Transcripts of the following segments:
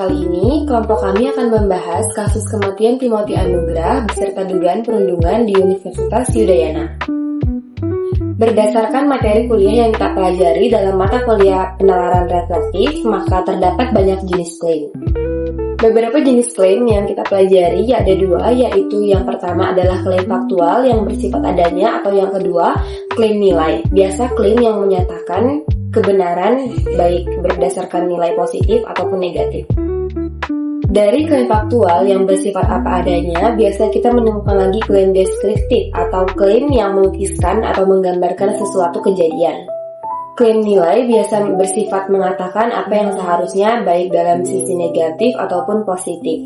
kali ini, kelompok kami akan membahas kasus kematian Timothy Anugrah beserta dugaan perundungan di Universitas Udayana. Berdasarkan materi kuliah yang kita pelajari dalam mata kuliah penalaran reflektif, maka terdapat banyak jenis klaim. Beberapa jenis klaim yang kita pelajari ada dua, yaitu yang pertama adalah klaim faktual yang bersifat adanya, atau yang kedua, klaim nilai. Biasa klaim yang menyatakan kebenaran baik berdasarkan nilai positif ataupun negatif. Dari klaim faktual yang bersifat apa adanya, biasa kita menemukan lagi klaim deskriptif atau klaim yang melukiskan atau menggambarkan sesuatu kejadian. Klaim nilai biasa bersifat mengatakan apa yang seharusnya baik dalam sisi negatif ataupun positif.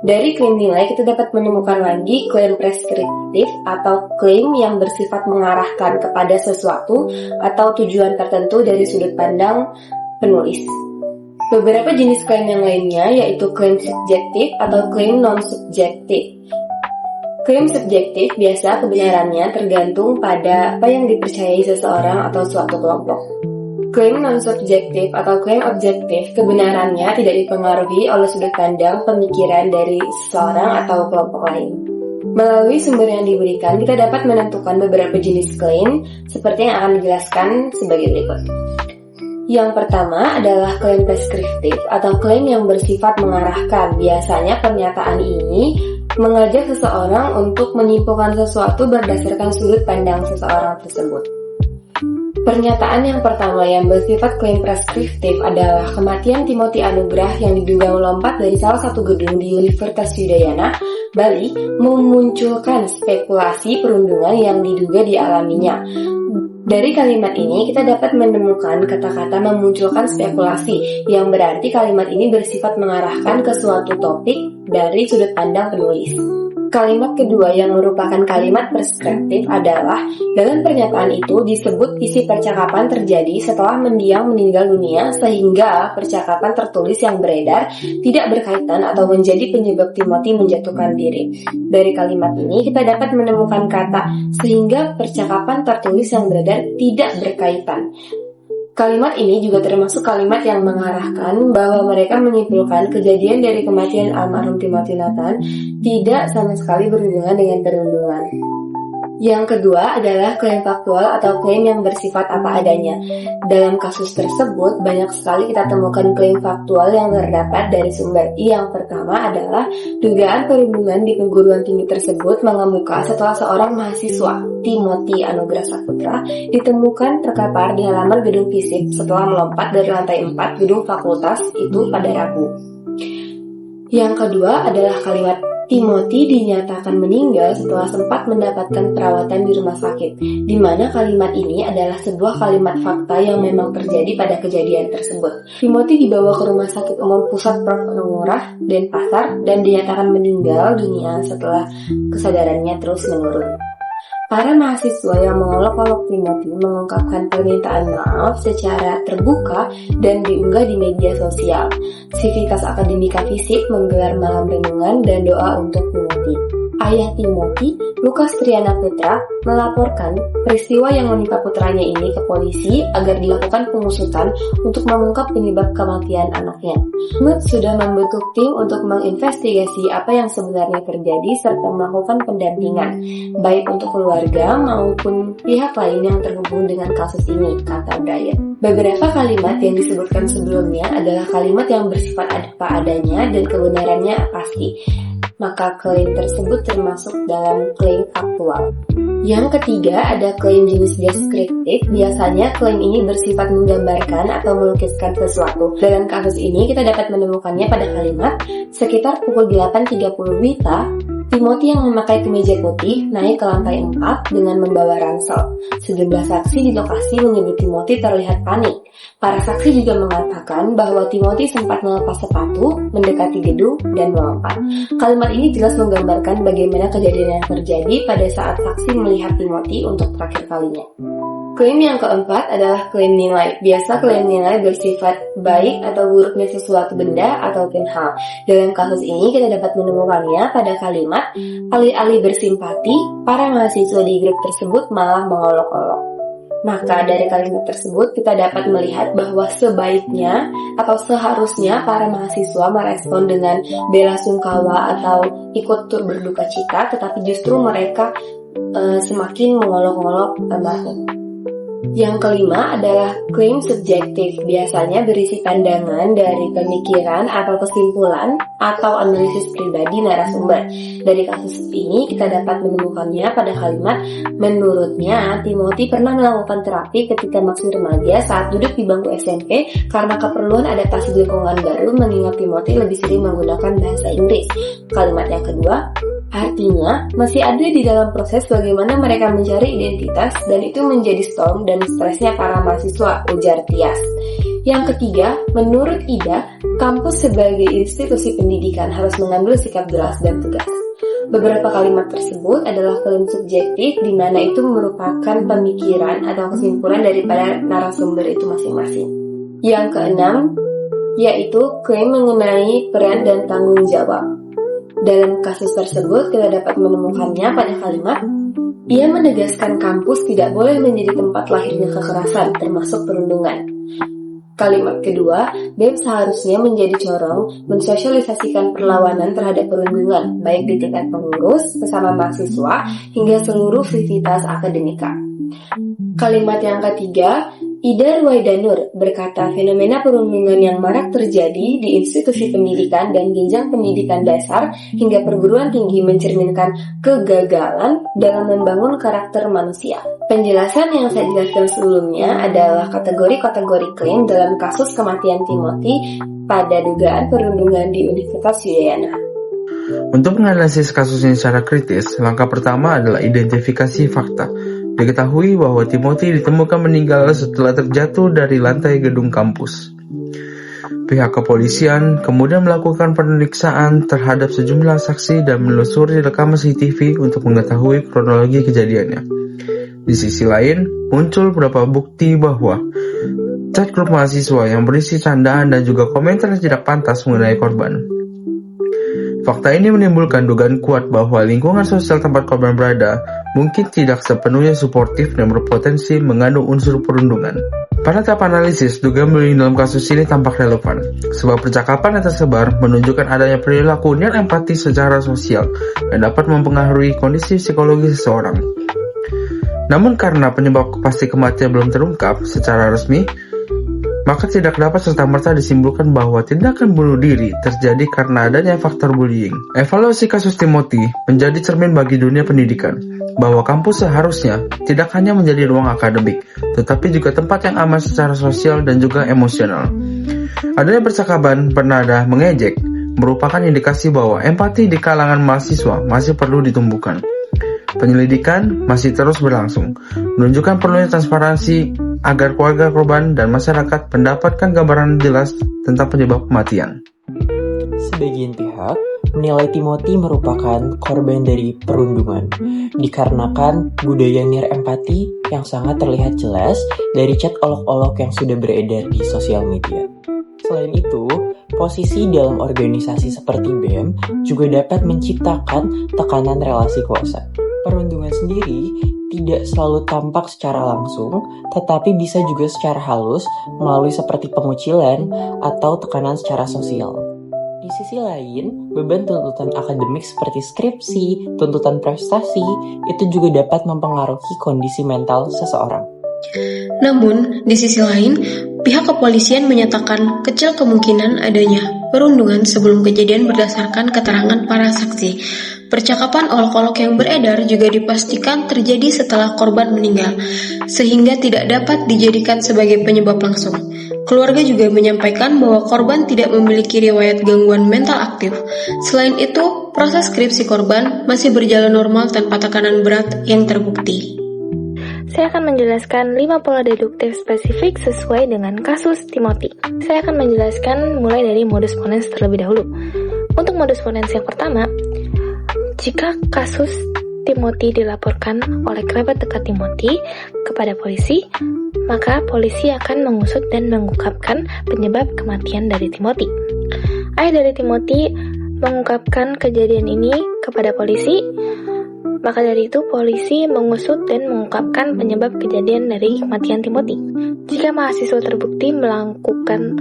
Dari klaim nilai kita dapat menemukan lagi klaim preskriptif atau klaim yang bersifat mengarahkan kepada sesuatu atau tujuan tertentu dari sudut pandang penulis. Beberapa jenis klaim yang lainnya yaitu klaim subjektif atau klaim non-subjektif. Klaim subjektif biasa kebenarannya tergantung pada apa yang dipercayai seseorang atau suatu kelompok. Klaim non-subjektif atau klaim objektif kebenarannya tidak dipengaruhi oleh sudut pandang pemikiran dari seseorang atau kelompok lain. Melalui sumber yang diberikan, kita dapat menentukan beberapa jenis klaim seperti yang akan dijelaskan sebagai berikut. Yang pertama adalah klaim preskriptif atau klaim yang bersifat mengarahkan. Biasanya pernyataan ini mengajak seseorang untuk menyimpulkan sesuatu berdasarkan sudut pandang seseorang tersebut. Pernyataan yang pertama yang bersifat klaim preskriptif adalah kematian Timothy Anugrah yang diduga melompat dari salah satu gedung di Universitas Udayana, Bali, memunculkan spekulasi perundungan yang diduga dialaminya. Dari kalimat ini kita dapat menemukan kata-kata memunculkan spekulasi, yang berarti kalimat ini bersifat mengarahkan ke suatu topik dari sudut pandang penulis. Kalimat kedua yang merupakan kalimat preskriptif adalah dalam pernyataan itu disebut isi percakapan terjadi setelah mendiang meninggal dunia sehingga percakapan tertulis yang beredar tidak berkaitan atau menjadi penyebab Timothy menjatuhkan diri. Dari kalimat ini kita dapat menemukan kata sehingga percakapan tertulis yang beredar tidak berkaitan. Kalimat ini juga termasuk kalimat yang mengarahkan bahwa mereka menyimpulkan kejadian dari kematian almarhum Timothy Nathan tidak sama sekali berhubungan dengan perundungan. Yang kedua adalah klaim faktual atau klaim yang bersifat apa adanya. Dalam kasus tersebut, banyak sekali kita temukan klaim faktual yang terdapat dari sumber. Yang pertama adalah dugaan perundungan di perguruan tinggi tersebut mengemuka setelah seorang mahasiswa, Timothy Anugrah Saputra, ditemukan terkapar di halaman gedung FISIP setelah melompat dari lantai 4 gedung fakultas itu pada Rabu. Yang kedua adalah kalimat Timothy dinyatakan meninggal setelah sempat mendapatkan perawatan di rumah sakit, di mana kalimat ini adalah sebuah kalimat fakta yang memang terjadi pada kejadian tersebut. Timothy dibawa ke Rumah Sakit Umum Pusat Prof. Ngurah, Denpasar, dan dinyatakan meninggal dunia setelah kesadarannya terus menurun. Para mahasiswa yang mengolok-olok Timothy mengungkapkan permintaan maaf secara terbuka dan diunggah di media sosial. Sivitas Akademika Fisip menggelar malam renungan dan doa untuk Timothy. Ayah Timothy, Lukas Triana Putra, melaporkan peristiwa yang menimpa putranya ini ke polisi agar dilakukan pengusutan untuk mengungkap penyebab kematian anaknya. Ahmad sudah membentuk tim untuk menginvestigasi apa yang sebenarnya terjadi serta melakukan pendampingan, baik untuk keluarga maupun pihak lain yang terhubung dengan kasus ini, kata Brian. Beberapa kalimat yang disebutkan sebelumnya adalah kalimat yang bersifat apa adanya dan kebenarannya pasti. Maka klaim tersebut termasuk dalam klaim faktual. Yang ketiga ada klaim jenis deskriptif. Biasanya klaim ini bersifat menggambarkan atau melukiskan sesuatu. Dalam kasus ini kita dapat menemukannya pada kalimat sekitar pukul 8.30 WITA, Timothy yang memakai kemeja putih naik ke lantai 4 dengan membawa ransel. Sejumlah saksi di lokasi menyebut Timothy terlihat panik. Para saksi juga mengatakan bahwa Timothy sempat melepas sepatu, mendekati gedung, dan melompat. Kalimat ini jelas menggambarkan bagaimana kejadian yang terjadi pada saat saksi melihat Timothy untuk terakhir kalinya. Klaim yang keempat adalah klaim nilai. Biasa klaim nilai bersifat baik atau buruknya sesuatu benda ataupun hal. Dalam kasus ini kita dapat menemukannya pada kalimat alih-alih bersimpati, para mahasiswa di grup tersebut malah mengolok-olok. Maka dari kalimat tersebut kita dapat melihat bahwa sebaiknya atau seharusnya para mahasiswa merespon dengan bela sungkawa atau ikut turut berduka cita, tetapi justru mereka semakin mengolok-olok almarhum. Yang kelima adalah klaim subjektif, biasanya berisi pandangan dari pemikiran atau kesimpulan atau analisis pribadi narasumber. Dari kasus ini kita dapat menemukannya pada kalimat, menurutnya Timothy pernah melakukan terapi ketika masih remaja saat duduk di bangku SMP karena keperluan adaptasi lingkungan baru, mengingat Timothy lebih sering menggunakan bahasa Inggris. Kalimat yang kedua, artinya masih ada di dalam proses bagaimana mereka mencari identitas dan itu menjadi storm dan stresnya para mahasiswa, ujar Tias. Yang ketiga, menurut Ida, kampus sebagai institusi pendidikan harus mengambil sikap jelas dan tegas. Beberapa kalimat tersebut adalah klaim subjektif di mana itu merupakan pemikiran atau kesimpulan daripada narasumber itu masing-masing. Yang keenam, yaitu klaim mengenai peran dan tanggung jawab. Dalam kasus tersebut, kita dapat menemukannya pada kalimat, ia menegaskan kampus tidak boleh menjadi tempat lahirnya kekerasan, termasuk perundungan. Kalimat kedua, BEM seharusnya menjadi corong mensosialisasikan perlawanan terhadap perundungan, baik di tingkat pengurus, sesama mahasiswa, hingga seluruh sivitas akademika. Kalimat yang ketiga, Ida Ruwaidanur berkata fenomena perundungan yang marak terjadi di institusi pendidikan dan jenjang pendidikan dasar hingga perguruan tinggi mencerminkan kegagalan dalam membangun karakter manusia. Penjelasan yang saya jelaskan sebelumnya adalah kategori-kategori klaim dalam kasus kematian Timothy pada dugaan perundungan di Universitas Udayana. Untuk menganalisis kasus ini secara kritis, langkah pertama adalah identifikasi fakta. Diketahui bahwa Timothy ditemukan meninggal setelah terjatuh dari lantai gedung kampus. Pihak kepolisian kemudian melakukan pemeriksaan terhadap sejumlah saksi dan menelusuri rekaman CCTV untuk mengetahui kronologi kejadiannya. Di sisi lain, muncul beberapa bukti bahwa chat grup mahasiswa yang berisi candaan dan juga komentar yang tidak pantas mengenai korban. Fakta ini menimbulkan dugaan kuat bahwa lingkungan sosial tempat korban berada mungkin tidak sepenuhnya suportif dan berpotensi mengandung unsur perundungan. Pada tahap analisis, dugaan bullying dalam kasus ini tampak relevan, sebab percakapan yang tersebar menunjukkan adanya perilaku nil empati secara sosial yang dapat mempengaruhi kondisi psikologi seseorang. Namun karena penyebab pasti kematian belum terungkap secara resmi, maka tidak dapat serta-merta disimpulkan bahwa tindakan bunuh diri terjadi karena adanya faktor bullying. Evaluasi kasus Timothy menjadi cermin bagi dunia pendidikan, bahwa kampus seharusnya tidak hanya menjadi ruang akademik, tetapi juga tempat yang aman secara sosial dan juga emosional. Adanya percakapan bernada mengejek merupakan indikasi bahwa empati di kalangan mahasiswa masih perlu ditumbuhkan. Penyelidikan masih terus berlangsung, menunjukkan perlunya transparansi agar keluarga korban dan masyarakat mendapatkan gambaran jelas tentang penyebab kematian. Sebagian pihak menilai Timothy merupakan korban dari perundungan, dikarenakan budaya nir empati yang sangat terlihat jelas dari chat olok-olok yang sudah beredar di sosial media. Selain itu, posisi dalam organisasi seperti BEM juga dapat menciptakan tekanan relasi kuasa. Perundungan sendiri tidak selalu tampak secara langsung, tetapi bisa juga secara halus melalui seperti pengucilan atau tekanan secara sosial. Di sisi lain, beban tuntutan akademik seperti skripsi, tuntutan prestasi, itu juga dapat mempengaruhi kondisi mental seseorang. Namun, di sisi lain, pihak kepolisian menyatakan kecil kemungkinan adanya perundungan sebelum kejadian berdasarkan keterangan para saksi. Percakapan olok-olok yang beredar juga dipastikan terjadi setelah korban meninggal, sehingga tidak dapat dijadikan sebagai penyebab langsung. Keluarga juga menyampaikan bahwa korban tidak memiliki riwayat gangguan mental aktif. Selain itu, proses skripsi korban masih berjalan normal tanpa tekanan berat yang terbukti. Saya akan menjelaskan 5 pola deduktif spesifik sesuai dengan kasus Timothy. Saya akan menjelaskan mulai dari modus ponens terlebih dahulu. Untuk modus ponens yang pertama, jika kasus Timothy dilaporkan oleh kerabat dekat Timothy kepada polisi, maka polisi akan mengusut dan mengungkapkan penyebab kematian dari Timothy. Ayah dari Timothy mengungkapkan kejadian ini kepada polisi. Maka dari itu, polisi mengusut dan mengungkapkan penyebab kejadian dari kematian Timothy. Jika mahasiswa terbukti melakukan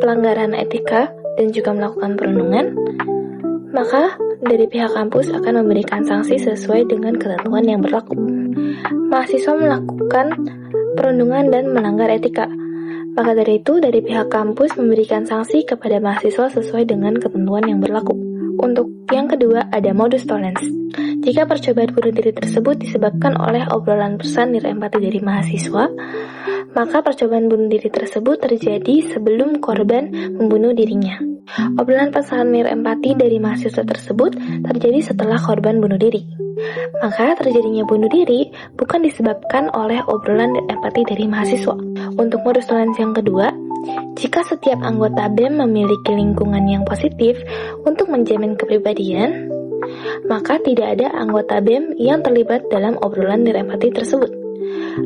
pelanggaran etika dan juga melakukan perundungan, maka dari pihak kampus akan memberikan sanksi sesuai dengan ketentuan yang berlaku. Mahasiswa melakukan perundungan dan melanggar etika, maka dari itu dari pihak kampus memberikan sanksi kepada mahasiswa sesuai dengan ketentuan yang berlaku. Untuk yang kedua ada modus tollens. Jika percobaan bunuh diri tersebut disebabkan oleh obrolan pesan nirempati dari mahasiswa, maka percobaan bunuh diri tersebut terjadi sebelum korban membunuh dirinya. Obrolan pesan nirempati dari mahasiswa tersebut terjadi setelah korban bunuh diri. Maka terjadinya bunuh diri bukan disebabkan oleh obrolan nirempati dari mahasiswa. Untuk modus tollens yang kedua, jika setiap anggota BEM memiliki lingkungan yang positif untuk menjamin kepribadian, maka tidak ada anggota BEM yang terlibat dalam obrolan nirempati tersebut.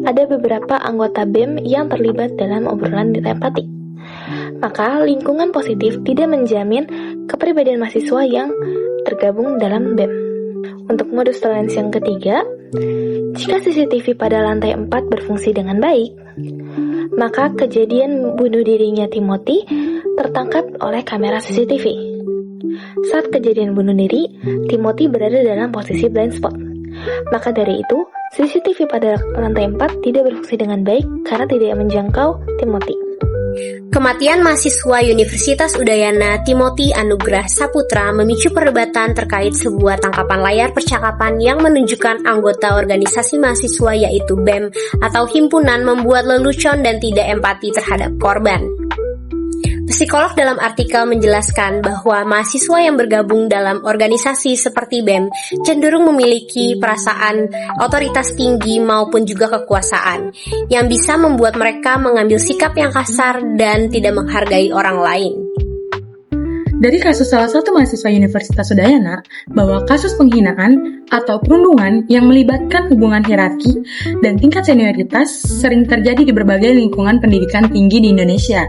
Ada beberapa anggota BEM yang terlibat dalam obrolan nirempati. Maka lingkungan positif tidak menjamin kepribadian mahasiswa yang tergabung dalam BEM. Untuk modus tollens yang ketiga, jika CCTV pada lantai 4 berfungsi dengan baik, maka kejadian bunuh dirinya Timothy tertangkap oleh kamera CCTV. Saat kejadian bunuh diri, Timothy berada dalam posisi blind spot. Maka dari itu, CCTV pada lantai 4 tidak berfungsi dengan baik karena tidak menjangkau Timothy. Kematian mahasiswa Universitas Udayana Timothy Anugrah Saputra memicu perdebatan terkait sebuah tangkapan layar percakapan yang menunjukkan anggota organisasi mahasiswa yaitu BEM atau himpunan membuat lelucon dan tidak empati terhadap korban. Psikolog dalam artikel menjelaskan bahwa mahasiswa yang bergabung dalam organisasi seperti BEM cenderung memiliki perasaan otoritas tinggi maupun juga kekuasaan yang bisa membuat mereka mengambil sikap yang kasar dan tidak menghargai orang lain. Dari kasus salah satu mahasiswa Universitas Udayana, bahwa kasus penghinaan atau perundungan yang melibatkan hubungan hierarki dan tingkat senioritas sering terjadi di berbagai lingkungan pendidikan tinggi di Indonesia.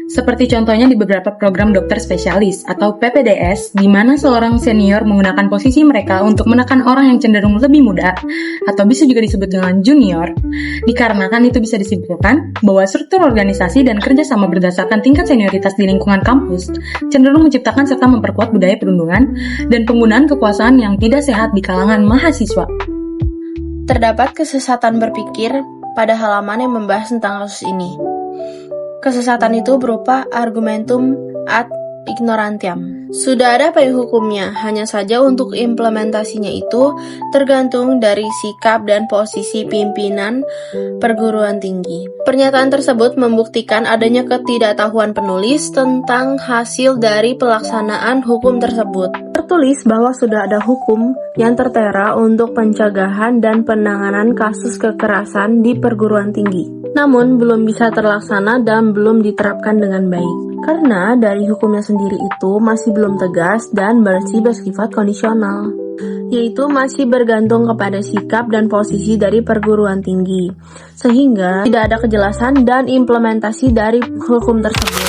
Seperti contohnya di beberapa program dokter spesialis atau PPDS, di mana seorang senior menggunakan posisi mereka untuk menekan orang yang cenderung lebih muda, atau bisa juga disebut dengan junior, dikarenakan itu bisa disimpulkan bahwa struktur organisasi dan kerjasama berdasarkan tingkat senioritas di lingkungan kampus cenderung menciptakan serta memperkuat budaya perundungan dan penggunaan kekuasaan yang tidak sehat di kalangan mahasiswa. Terdapat kesesatan berpikir pada halaman yang membahas tentang kasus ini. Kesesatan itu berupa argumentum ad ignorantiam. Sudah ada payung hukumnya, hanya saja untuk implementasinya itu tergantung dari sikap dan posisi pimpinan perguruan tinggi. Pernyataan tersebut membuktikan adanya ketidaktahuan penulis tentang hasil dari pelaksanaan hukum tersebut. Tertulis bahwa sudah ada hukum yang tertera untuk pencegahan dan penanganan kasus kekerasan di perguruan tinggi. Namun belum bisa terlaksana dan belum diterapkan dengan baik. Karena dari hukumnya sendiri itu masih belum tegas dan bersifat kondisional, yaitu masih bergantung kepada sikap dan posisi dari perguruan tinggi, sehingga tidak ada kejelasan dan implementasi dari hukum tersebut.